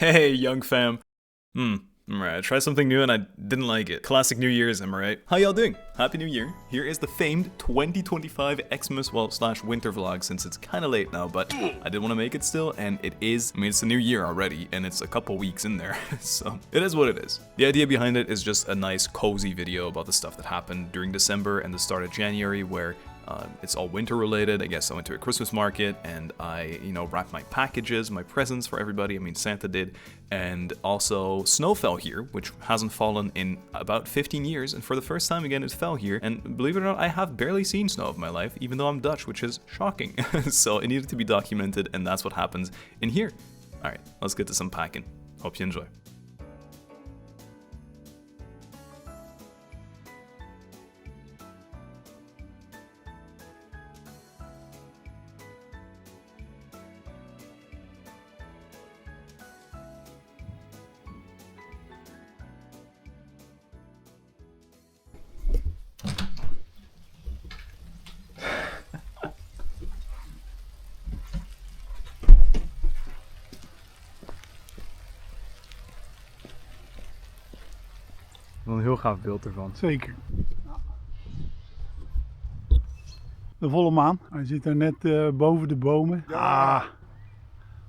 Hey, young fam. Alright, I tried something new and I didn't like it. Classic New Year's, am I right? How y'all doing? Happy New Year. Here is the famed 2025 Xmas, well, slash winter vlog, since it's kind of late now, but I did want to make it still, and it is, I mean, it's a new year already, and it's a couple weeks in there, so it is what it is. The idea behind it is just a nice, cozy video about the stuff that happened during December and the start of January, where it's all winter related. I guess I went to a Christmas market and I, wrapped my packages, my presents for everybody. I mean, Santa did. And also snow fell here, which hasn't fallen in about 15 years. And for the first time again, it fell here. And believe it or not, I have barely seen snow of my life, even though I'm Dutch, which is shocking. So it needed to be documented, and that's what happens in here. All right, let's get to some packing. Hope you enjoy. Wel een heel gaaf beeld ervan. Zeker. Ja. De volle maan. Hij zit daar net boven de bomen. Ja. Ah,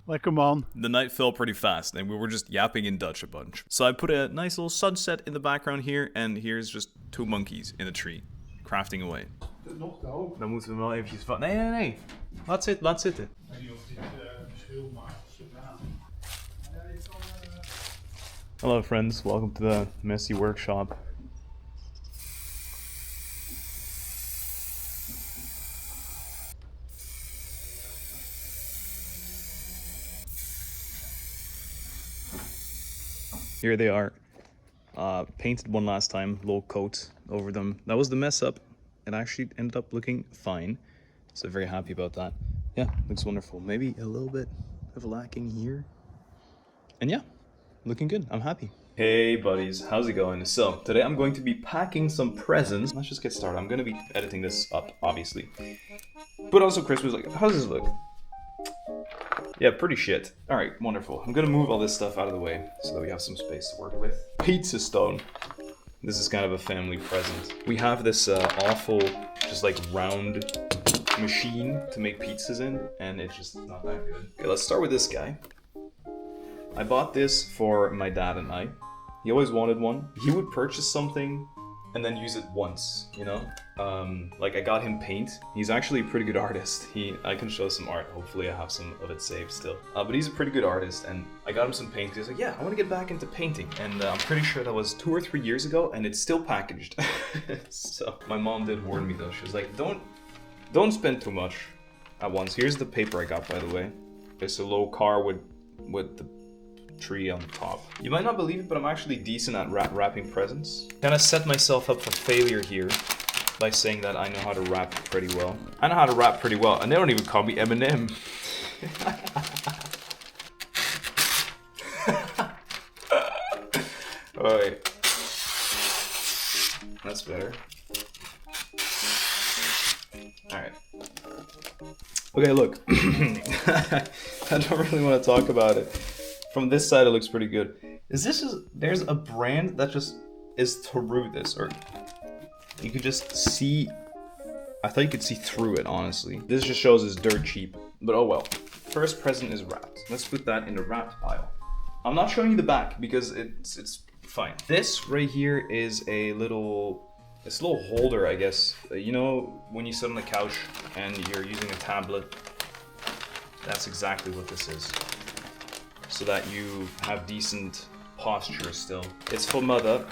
lekker man. The night fell pretty fast and we were just yapping in Dutch a bunch. So I put a nice little sunset in the background here, and here's just two monkeys in a tree, crafting away. Nog te hoog. Dan moeten we hem wel eventjes van... Nee. Laat zitten. Ik weet niet of dit verschil maakt. Hello friends, welcome to the messy workshop. Here they are. Painted one last time, little coat over them. That was the mess up. It actually ended up looking fine. So very happy about that. Yeah, looks wonderful. Maybe a little bit of lacking here. And yeah, looking good. I'm happy. Hey buddies, how's it going? So today I'm going to be packing some presents. Let's just get started. I'm going to be editing this up, obviously. But also Christmas, like, how does this look? Yeah, pretty shit. Alright, wonderful. I'm gonna move all this stuff out of the way so that we have some space to work with. Pizza stone. This is kind of a family present. We have this awful, just like round machine to make pizzas in, and it's just not that good. Okay, let's start with this guy. I bought this for my dad and I. He always wanted one. He would purchase something and then use it once, like I got him paint. He's actually a pretty good artist. I can show some art. Hopefully I have some of it saved still. But he's a pretty good artist, and I got him some paint. He's like, yeah, I want to get back into painting. And I'm pretty sure that was 2 or 3 years ago, and it's still packaged. So my mom did warn me though. She was like, don't spend too much at once. Here's the paper I got, by the way. It's a little car with the tree on the top. You might not believe it, but I'm actually decent at wrapping presents. Kind of set myself up for failure here by saying that I know how to wrap pretty well. I know how to wrap pretty well, and they don't even call me Eminem. Alright. That's better. Alright. Okay, look. I don't really want to talk about it. From this side, it looks pretty good. There's a brand that just is through this, or you could just see. I thought you could see through it, honestly. This just shows it's dirt cheap, but oh well. First present is wrapped. Let's put that in the wrapped pile. I'm not showing you the back because it's fine. This right here is a little holder, I guess. You know, when you sit on the couch and you're using a tablet, that's exactly what this is. So that you have decent posture still. It's for mother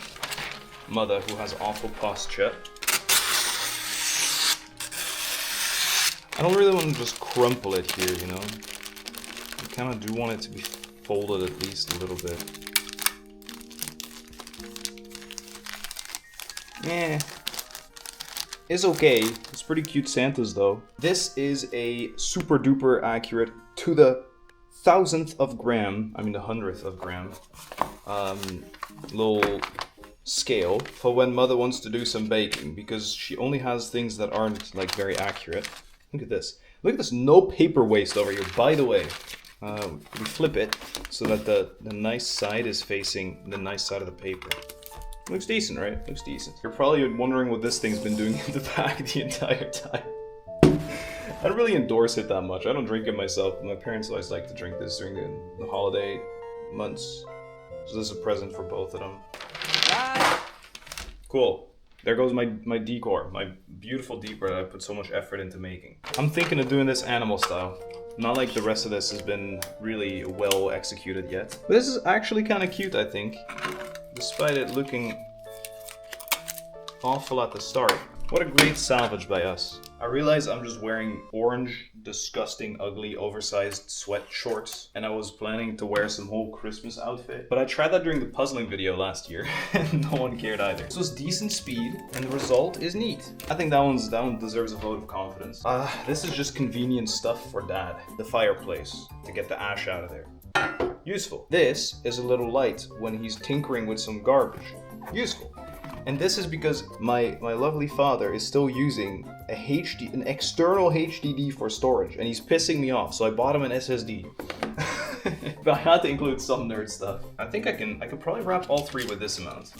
who has awful posture. I don't really want to just crumple it here, I kind of do want it to be folded at least a little bit. Yeah, it's okay. It's pretty cute Santas though. This is a super duper accurate to the 1,000th of gram, I mean the 100th of gram, little scale for when mother wants to do some baking, because she only has things that aren't like very accurate. Look at this. Look at this, no paper waste over here, by the way. we flip it so that the nice side is facing the nice side of the paper. Looks decent, right? Looks decent. You're probably wondering what this thing's been doing in the back the entire time. I don't really endorse it that much. I don't drink it myself. My parents always like to drink this during the holiday months. So this is a present for both of them. Cool. There goes my decor, my beautiful decor that I put so much effort into making. I'm thinking of doing this animal style. Not like the rest of this has been really well executed yet. But this is actually kind of cute, I think. Despite it looking awful at the start. What a great salvage by us. I realize I'm just wearing orange, disgusting, ugly, oversized sweat shorts, and I was planning to wear some whole Christmas outfit. But I tried that during the puzzling video last year, and no one cared either. This was decent speed, and the result is neat. I think that one deserves a vote of confidence. This is just convenient stuff for Dad. The fireplace, to get the ash out of there. Useful. This is a little light when he's tinkering with some garbage. Useful. And this is because my lovely father is still using an external HDD for storage, and he's pissing me off, so I bought him an SSD. But I had to include some nerd stuff. I think I could probably wrap all three with this amount.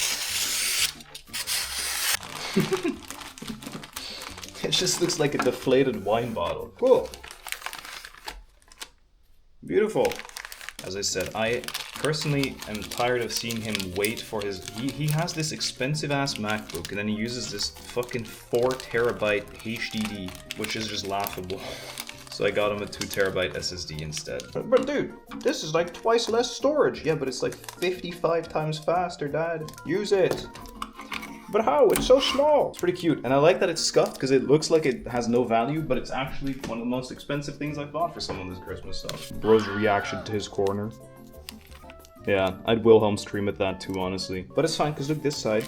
It just looks like a deflated wine bottle. Cool. Beautiful. As I said, I personally am tired of seeing him wait for his... He has this expensive ass MacBook, and then he uses this fucking 4 terabyte HDD, which is just laughable. So I got him a 2 terabyte SSD instead. But dude, this is like twice less storage. Yeah, but it's like 55 times faster, Dad. Use it. But how? It's so small. It's pretty cute. And I like that it's scuffed because it looks like it has no value, but it's actually one of the most expensive things I've bought for someone this Christmas. So, bro's reaction to his corner. Yeah, I'd Wilhelm stream at that too, honestly. But it's fine, because look, this side.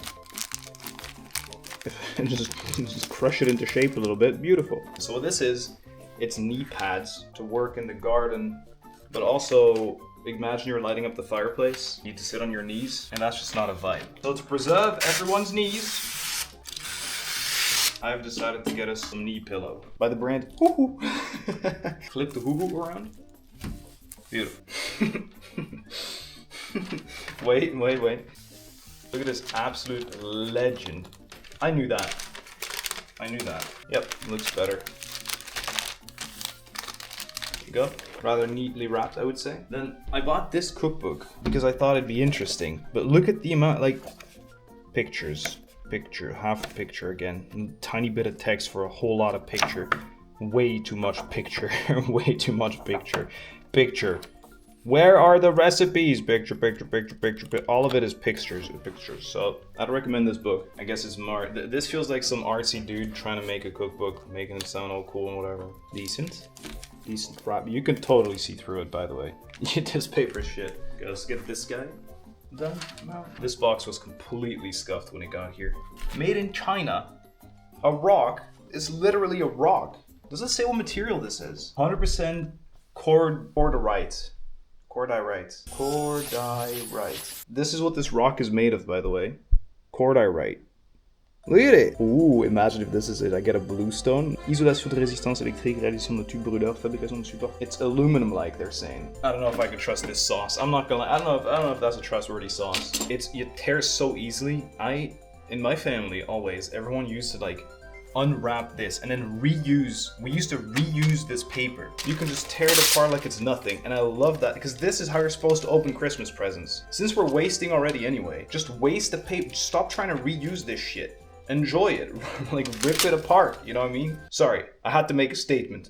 And just crush it into shape a little bit. Beautiful. So what this is, it's knee pads to work in the garden, but also imagine you're lighting up the fireplace. You need to sit on your knees, and that's just not a vibe. So to preserve everyone's knees, I've decided to get us some knee pillow by the brand Hoo-Hoo. Flip the Hoo-Hoo around. Beautiful. Wait. Look at this absolute legend. I knew that. Yep, looks better. There you go. Rather neatly wrapped, I would say. Then I bought this cookbook because I thought it'd be interesting. But look at the amount, like, pictures. Picture, half a picture again. Tiny bit of text for a whole lot of picture. Way too much picture. Way too much picture. Picture. Where are the recipes? Picture. All of it is pictures. So I'd recommend this book. I guess it's more. This feels like some artsy dude trying to make a cookbook, making it sound all cool and whatever. Decent wrap. You can totally see through it, by the way. This paper shit. Okay, let's get this guy done now. This box was completely scuffed when it got here. Made in China. A rock is literally a rock. Does it say what material this is? 100% cordierite. Cordierite. This is what this rock is made of, by the way. Cordierite. Look at it! Ooh, imagine if this is it. I get a bluestone. Isolation de résistance électrique, réalisation de tubes brûleurs, fabrication de support. It's aluminum, like they're saying. I don't know if I could trust this sauce. I'm not gonna. I don't know if that's a trustworthy sauce. It tears so easily. In my family, always, everyone used to like unwrap this and then reuse. We used to reuse this paper. You can just tear it apart like it's nothing, and I love that because this is how you're supposed to open Christmas presents. Since we're wasting already anyway, just waste the paper. Stop trying to reuse this shit. Enjoy it. Like, rip it apart, you know what I mean? Sorry, I had to make a statement.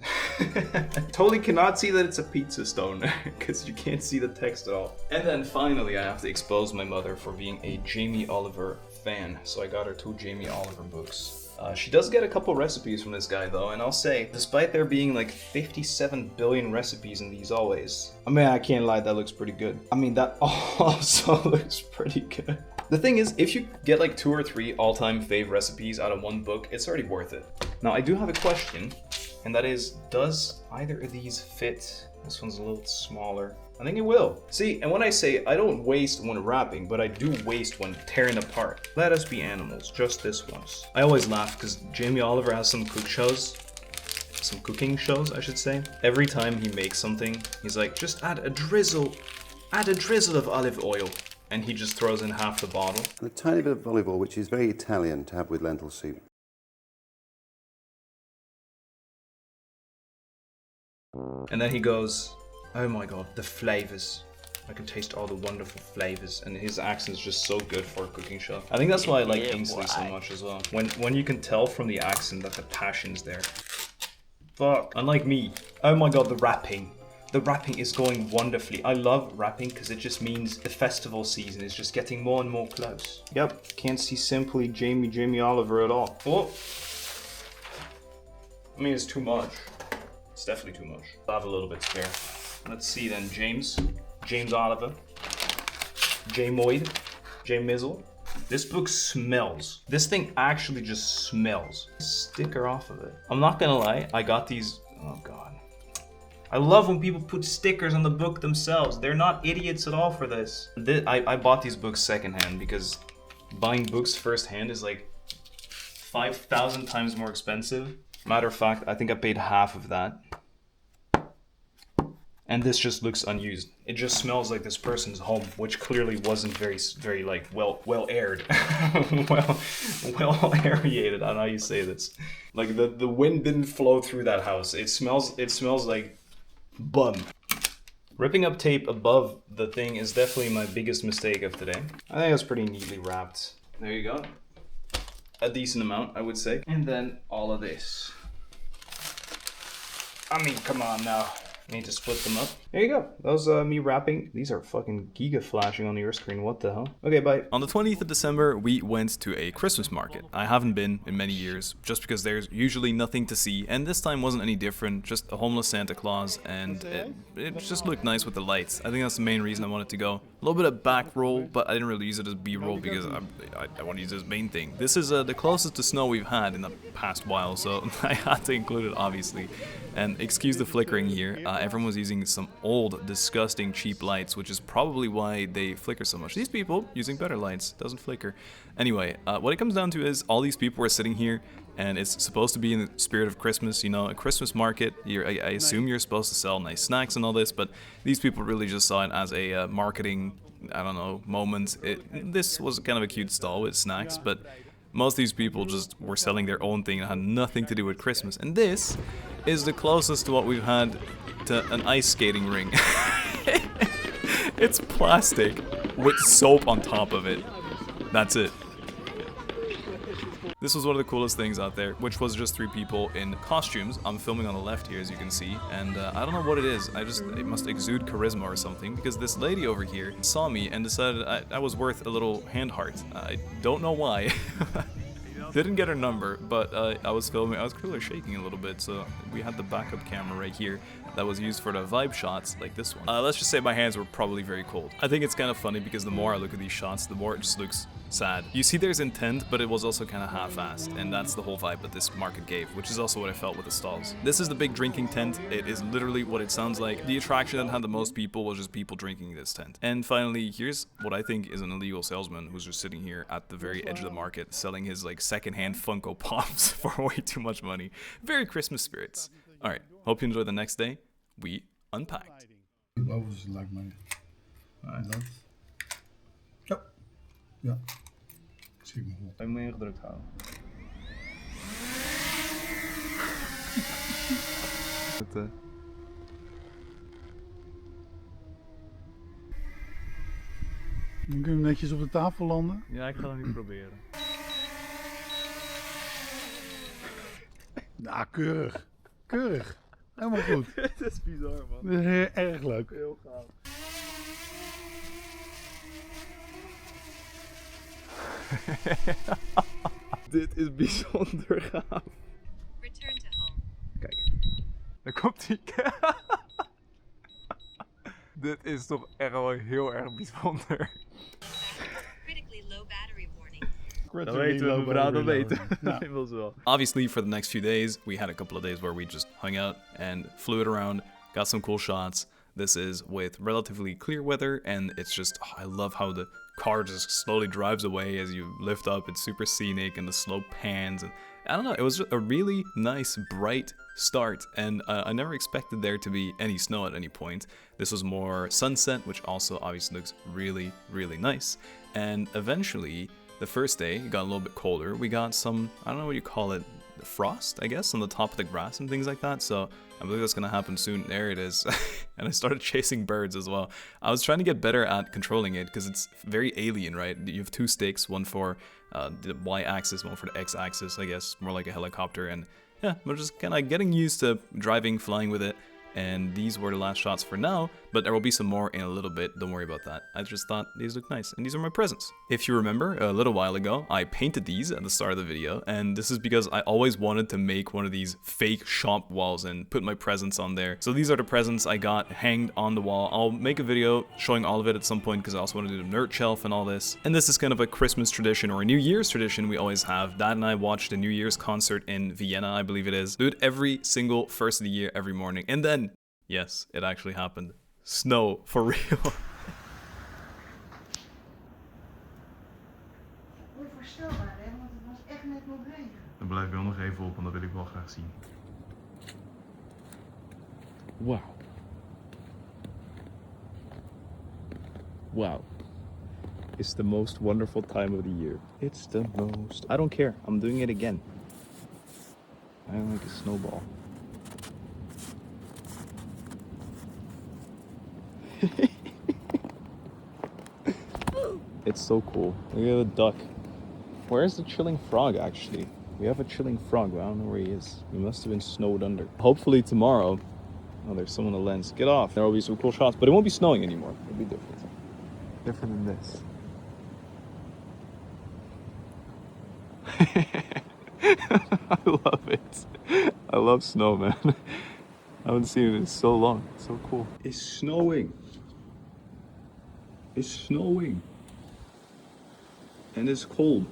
Totally cannot see that it's a pizza stone because you can't see the text at all. And then finally I have to expose my mother for being a Jamie Oliver fan, so I got her 2 Jamie Oliver books. She does get a couple recipes from this guy though, and I'll say, despite there being like 57 billion recipes in these always, I mean, I can't lie, that looks pretty good. I mean, that also looks pretty good. The thing is, if you get like 2 or 3 all-time fave recipes out of one book, it's already worth it. Now, I do have a question, and that is, does either of these fit? This one's a little smaller. I think it will. See, and when I say I don't waste when wrapping, but I do waste when tearing apart. Let us be animals, just this once. I always laugh because Jamie Oliver has some cook shows, some cooking shows, I should say. Every time he makes something, he's like, just add a drizzle of olive oil. And he just throws in half the bottle. And a tiny bit of olive oil, which is very Italian to have with lentil soup. And then he goes, oh my god, the flavors. I can taste all the wonderful flavors. And his accent's just so good for a cooking show. I think that's why I like Kingsley so much as well. When you can tell from the accent that the passion's there. Fuck. Unlike me. Oh my god, the rapping. The rapping is going wonderfully. I love rapping because it just means the festival season is just getting more and more close. Yep, can't see simply Jamie Oliver at all. Oh. I mean, it's too much. It's definitely too much. I'll have a little bit spare. Let's see then, James Oliver, J Moyd, J Mizzle. This book smells. This thing actually just smells. Sticker off of it. I'm not gonna lie, I got these, oh god. I love when people put stickers on the book themselves. They're not idiots at all for this. I bought these books secondhand because buying books firsthand is like 5,000 times more expensive. Matter of fact, I think I paid half of that. And this just looks unused. It just smells like this person's home, which clearly wasn't very like well aired, well aerated. I don't know how you say this. Like the wind didn't flow through that house. It smells like bum. Ripping up tape above the thing is definitely my biggest mistake of today. I think it's pretty neatly wrapped. There you go. A decent amount, I would say. And then all of this. I mean, come on now. Need to split them up. There you go. That was me wrapping. These are fucking giga flashing on your screen. What the hell? Okay, bye. On the 20th of December, we went to a Christmas market. I haven't been in many years, just because there's usually nothing to see, and this time wasn't any different, just a homeless Santa Claus, and it just looked nice with the lights. I think that's the main reason I wanted to go. A little bit of back roll, but I didn't really use it as B-roll because I want to use it as main thing. This is the closest to snow we've had in the past while, so I had to include it, obviously. And excuse the flickering here, everyone was using some old, disgusting, cheap lights, which is probably why they flicker so much. These people using better lights, doesn't flicker. Anyway, what it comes down to is all these people were sitting here, and it's supposed to be in the spirit of Christmas, you know, a Christmas market. I assume you're supposed to sell nice snacks and all this, but these people really just saw it as a marketing, I don't know, moment. This was kind of a cute stall with snacks, but most of these people just were selling their own thing and had nothing to do with Christmas. And this is the closest to what we've had to an ice skating ring. It's plastic with soap on top of it. That's it. This was one of the coolest things out there, which was just 3 people in costumes. I'm filming on the left here, as you can see, and I don't know what it is. It must exude charisma or something, because this lady over here saw me and decided I was worth a little hand heart. I don't know why. Didn't get her number, but I was filming. I was clearly shaking a little bit, so we had the backup camera right here that was used for the vibe shots, like this one. Let's just say my hands were probably very cold. I think it's kind of funny because the more I look at these shots, the more it just looks sad. You see there's intent, but it was also kind of half-assed, and that's the whole vibe that this market gave, which is also what I felt with the stalls. This is the big drinking tent. It is literally what it sounds like. The attraction that had the most people was just people drinking in this tent. And finally, here's what I think is an illegal salesman who's just sitting here at the very edge of the market selling his like secondhand Funko Pops for way too much money. Very Christmas spirits. Alright, hope you enjoy the next day. We unpacked. Boven lijkt mij. Dat. Ja. Ja. Zie ik me goed. Ik moet je gedrukt houden. Dan kun je hem netjes op de tafel landen. Ja, ik ga het niet proberen. Nou, keurig. Keurig. Helemaal goed. Het is bizar, man. Dit is heel erg leuk. Heel gaaf. Dit is bijzonder gaaf. Return to home. Kijk, daar komt hij. Dit is toch echt wel heel erg bijzonder. Critically low battery warning. Dat weten we, mevrouw, dat weten we. Obviously, for the next few days, we had a couple of days where we just hung out and flew it around, got some cool shots. This is with relatively clear weather, and it's just, I love how the car just slowly drives away as you lift up. It's super scenic, and the slope pans, and I don't know, it was a really nice, bright start, and I never expected there to be any snow at any point. This was more sunset, which also obviously looks really, really nice. And eventually, the first day, it got a little bit colder. We got some, I don't know what you call it, frost, I guess, on the top of the grass and things like that. So I believe that's gonna happen soon. There it is. And I started chasing birds as well. I was trying to get better at controlling it because it's very alien, right? You have two sticks, one for the y-axis, one for the x-axis, I guess, more like a helicopter. And yeah, we're just kind of getting used to driving, flying with it. And these were the last shots for now, but there will be some more in a little bit, don't worry about that. I just thought these look nice, and these are my presents. If you remember, a little while ago, I painted these at the start of the video, and this is because I always wanted to make one of these fake shop walls and put my presents on there. So these are the presents I got hanged on the wall. I'll make a video showing all of it at some point, because I also want to do the nerd shelf and all this. And this is kind of a Christmas tradition, or a New Year's tradition we always have. Dad and I watched a New Year's concert in Vienna, I believe it is. Do it every single first of the year, every morning. And then, yes, it actually happened. Snow, for real. Onvoorstelbaar, hè? Want het was echt net nog regen. Dan blijf ik wel nog even op, want dat wil ik wel graag zien. Wow. Wow. It's the most wonderful time of the year. It's the most... I don't care. I'm doing it again. I don't like a snowball. It's so cool. Look at the duck. Where's the chilling frog, actually? We have a chilling frog, but I don't know where he is. He must have been snowed under. Hopefully tomorrow... Oh, there's someone on the lens. Get off. There will be some cool shots, but it won't be snowing anymore. It'll be different. Different than this. I love it. I love snow, man. I haven't seen it in so long. It's so cool. It's snowing. It's snowing. And it's cold.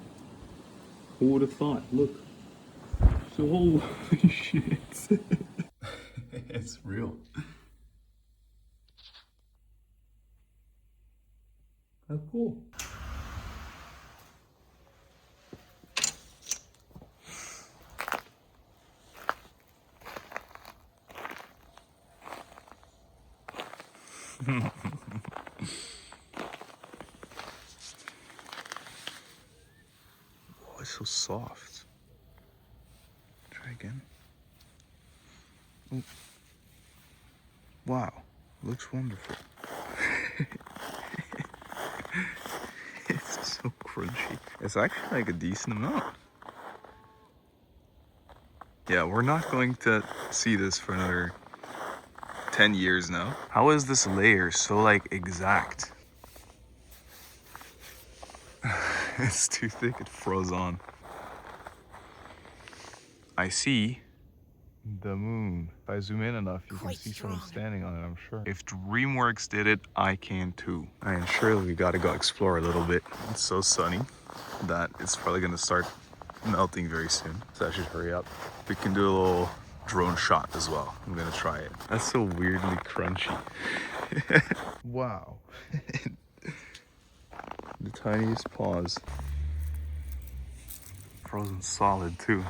Who would have thought? Look. So holy shit. It's real. How cool. Oh, it's so soft. Try again. Oh. Wow, looks wonderful. It's so crunchy. It's actually like a decent amount. Yeah, we're not going to see this for another 10 years now. How is this layer so like exact? It's too thick, it froze on. I see the moon. If I zoom in enough, you can see someone standing on it, I'm sure. If DreamWorks did it, I can too. And surely we gotta go explore a little bit. It's so sunny that it's probably gonna start melting very soon. So I should hurry up. We can do a little drone shot as well. I'm gonna try it. That's so weirdly crunchy. Wow. The tiniest paws. Frozen solid too.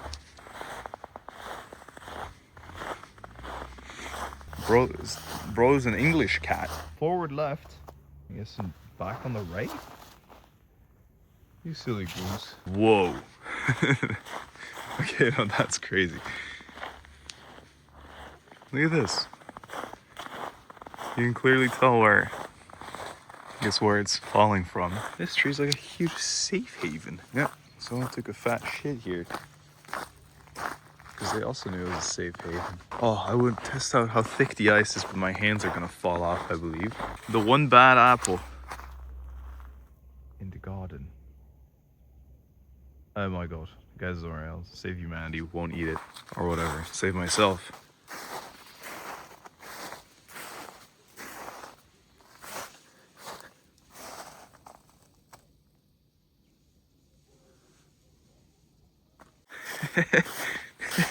Bro's an English cat. Forward left. I guess and back on the right. You silly goose. Whoa. Okay, no, that's crazy. Look at this. You can clearly tell where, I guess where it's falling from. This tree's like a huge safe haven. Yeah, someone took a fat shit here. Because they also knew it was a safe haven. Oh, I would test out how thick the ice is, but my hands are gonna fall off, I believe. The one bad apple in the garden. Oh my god, guys, somewhere else. Save humanity, won't eat it, or whatever. Save myself.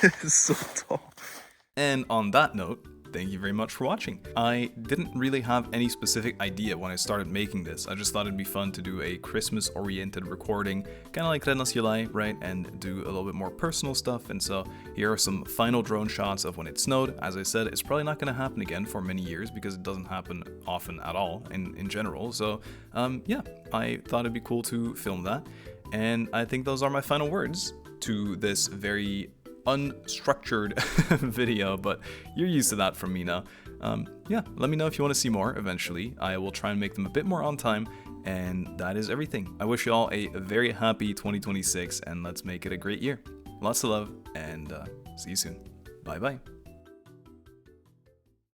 It's so tall. And on that note, thank you very much for watching. I didn't really have any specific idea when I started making this. I just thought it'd be fun to do a Christmas-oriented recording, kind of like Rennas July, right? And do a little bit more personal stuff. And so here are some final drone shots of when it snowed. As I said, it's probably not going to happen again for many years because it doesn't happen often at all in general. So yeah, I thought it'd be cool to film that. And I think those are my final words to this very unstructured video, but you're used to that from me now. Yeah, let me know if you want to see more eventually. I will try and make them a bit more on time, and that is everything. I wish you all a very happy 2026, and let's make it a great year. Lots of love, and see you soon. Bye bye.